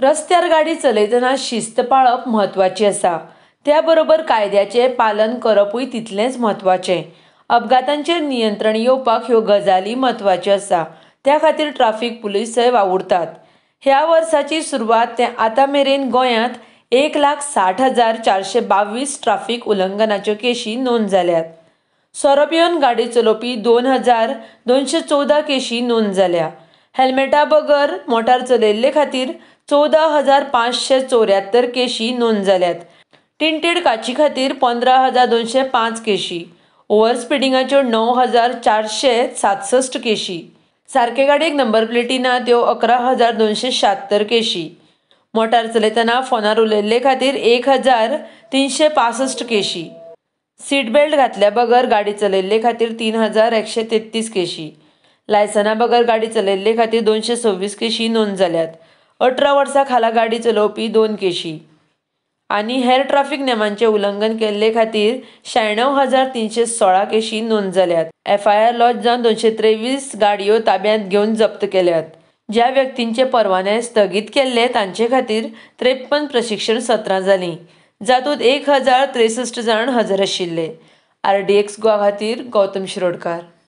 रस्त्यार गाडी चलयतना शिस्त पाळप म्हत्वाची आसा, त्या बरोबर कायद्याचें पालन करपूय तितलेंच म्हत्वाचें. अपघातांचेर नियंत्रण येवपाक ह्यो गजाली म्हत्वाच्यो आसा, त्या खातीर ट्राफिक पुलीसय वावुरतात. ह्या वर्साची सुरवात ते आतां मेरेन गोंयांत 1,60,422 ट्राफिक उल्लंघनाच्यो केशी नोंद जाल्यात. सोरो पिवन गाडी चलोवपी 2,214 केशी नोंद जाल्या. हेल्मेटा बगर मोटार चलयल्ले खातीर 14,574 केशी नोंद जाल्यात. टिंटेड काची खातीर 15,205 केशी. ओव्हर स्पिडिंगाच्यो 9,467 केशी. सारके गाडयेक नंबर प्लेटी ना त्यो 11,276 केशी. मोटार चलयतना फोनार उलयल्ले खातीर 1,365 केशी. सीट बेल्ट घातल्या बगर गाडी चलयल्ले खातीर 3,133 केशी. लायसना बगर गाडी चलयल्ले खातीर 226 केशी नोंद जाल्यात. 18 वर्सां खाला गाडी चलोवपी 2 केशी. आनी हेर ट्राफिक नेमांचें उल्लंघन केल्ले खातीर 96,316 केशी नोंद जाल्यात. FIR लॉज जावन 223 गाडयो ताब्यांत घेवन जप्त केल्यात. ज्या व्यक्तींचे परवाने स्थगीत केल्ले तांचे खातीर 53 प्रशिक्षण सत्रां जालीं, जातूंत 1,063 जाण हजर आशिल्ले. RDX गोवा खातीर गौतम शिरोडकार.